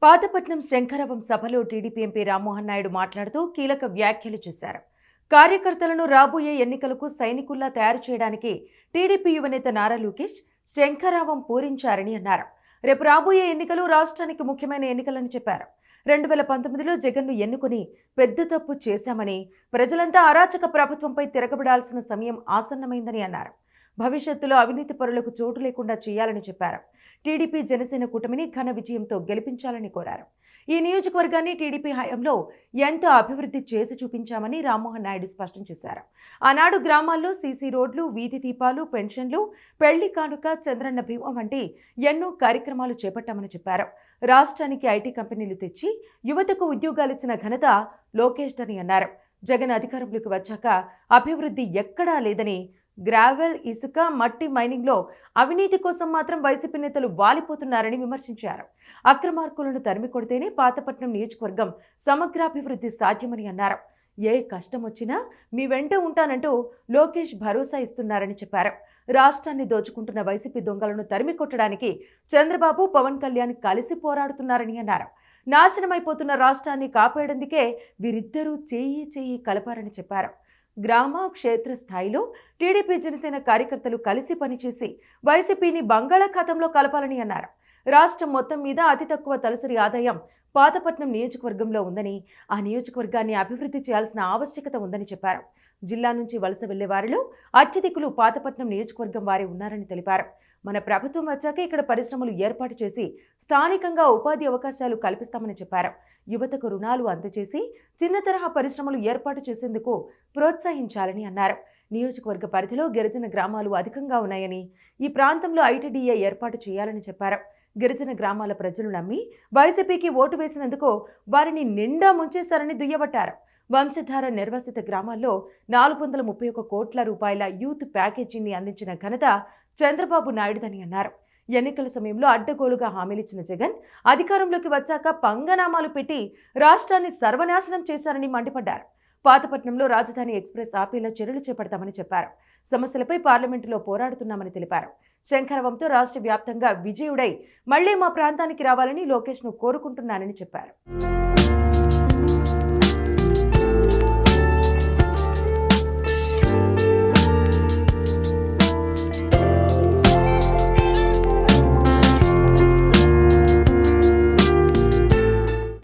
పాతపట్నం శంకరవం సభలో TDP MP Rammohan Naidu మాట్లాడుతూ కీలక వ్యాఖ్యలు చేశారు. కార్యకర్తలను రాబోయే ఎన్నికలకు సైనికుల్లా తయారు చేయడానికి టీడీపీ యువనేత నారా లోకేష్ శంకరవం పూరించారని అన్నారు. రేపు రాబోయే ఎన్నికలు రాష్ట్రానికి ముఖ్యమైన ఎన్నికలని చెప్పారు. 2019లో జగన్ను ఎన్నుకొని పెద్ద తప్పు చేశామని, ప్రజలంతా అరాచక ప్రభుత్వంపై తిరగబడాల్సిన సమయం ఆసన్నమైందని అన్నారు. భవిష్యత్తులో అవినీతి పరులకు చోటు లేకుండా చేయాలని చెప్పారు. టీడీపీ జనసేన కూటమిని ఘన విజయంతో గెలిపించాలని కోరారు. ఈ నియోజకవర్గాన్ని టీడీపీ హయాంలో ఎంతో అభివృద్ధి చేసి చూపించామని రామ్మోహన్ నాయుడు స్పష్టం చేశారు. ఆనాడు గ్రామాల్లో సీసీ రోడ్లు, వీధి దీపాలు, పెన్షన్లు, పెళ్లి కానుక, చంద్రన్న భీమా వంటి ఎన్నో కార్యక్రమాలు చేపట్టామని చెప్పారు. రాష్ట్రానికి ఐటీ కంపెనీలు తెచ్చి యువతకు ఉద్యోగాలిచ్చిన ఘనత లోకేష్దని అన్నారు. జగన్ అధికారంలోకి వచ్చాక అభివృద్ధి ఎక్కడా లేదని, గ్రావెల్, ఇసుక, మట్టి మైనింగ్లో అవినీతి కోసం మాత్రం వైసీపీ నేతలు వాలిపోతున్నారని విమర్శించారు. అక్రమార్కులను తరిమి కొడితేనే పాతపట్నం నియోజకవర్గం సమగ్రాభివృద్ధి సాధ్యమని అన్నారు. ఏ కష్టం వచ్చినా మీ వెంట ఉంటానంటూ లోకేష్ భరోసా ఇస్తున్నారని చెప్పారు. రాష్ట్రాన్ని దోచుకుంటున్న వైసీపీ దొంగలను తరిమి కొట్టడానికి చంద్రబాబు, పవన్ కళ్యాణ్ కలిసి పోరాడుతున్నారని అన్నారు. నాశనమైపోతున్న రాష్ట్రాన్ని కాపాడేందుకే వీరిద్దరూ చేయి కలపారని చెప్పారు. గ్రామ, క్షేత్ర స్థాయిలో టీడీపీ జనసేన కార్యకర్తలు కలిసి పనిచేసి వైసీపీని బంగాళాఖాతంలో కలపాలని అన్నారు. రాష్ట్రం మొత్తం మీద అతి తక్కువ తలసరి ఆదాయం పాతపట్నం నియోజకవర్గంలో ఉందని, ఆ నియోజకవర్గాన్ని అభివృద్ధి చేయాల్సిన ఆవశ్యకత ఉందని చెప్పారు. జిల్లా నుంచి వలస వెళ్లే వారిలో అత్యధికులు పాతపట్నం నియోజకవర్గం వారే ఉన్నారని తెలిపారు. మన ప్రభుత్వం వచ్చాక ఇక్కడ పరిశ్రమలు ఏర్పాటు చేసి స్థానికంగా ఉపాధి అవకాశాలు కల్పిస్తామని చెప్పారు. యువతకు రుణాలు అందజేసి చిన్న తరహా పరిశ్రమలు ఏర్పాటు చేసేందుకు ప్రోత్సహించాలని అన్నారు. నియోజకవర్గ పరిధిలో గిరిజన గ్రామాలు అధికంగా ఉన్నాయని, ఈ ప్రాంతంలో ఐటీడీఏ ఏర్పాటు చేయాలని చెప్పారు. గిరిజన గ్రామాల ప్రజలు నమ్మి వైసీపీకి ఓటు వేసినందుకు వారిని నిండా ముంచేశారని దుయ్యబట్టారు. వంశధార నిర్వసిత గ్రామాల్లో 431 కోట్ల రూపాయల యూత్ ప్యాకేజీని అందించిన ఘనత చంద్రబాబు నాయుడుదని అన్నారు. ఎన్నికల సమయంలో అడ్డగోలుగా హామీలిచ్చిన జగన్ అధికారంలోకి వచ్చాక పంగనామాలు పెట్టి రాష్ట్రాన్ని సర్వనాశనం చేశారని మండిపడ్డారు. పాతపట్నంలో రాజధాని ఎక్స్ప్రెస్ ఆపేలా చర్యలు చేపడతామని చెప్పారు. సమస్యలపై పార్లమెంటులో పోరాడుతున్నామని తెలిపారు. శంకరవంతో రాష్ట్ర వ్యాప్తంగా విజయుడై మళ్లీ మా ప్రాంతానికి రావాలని లోకేష్ను కోరుకుంటున్నానని చెప్పారు.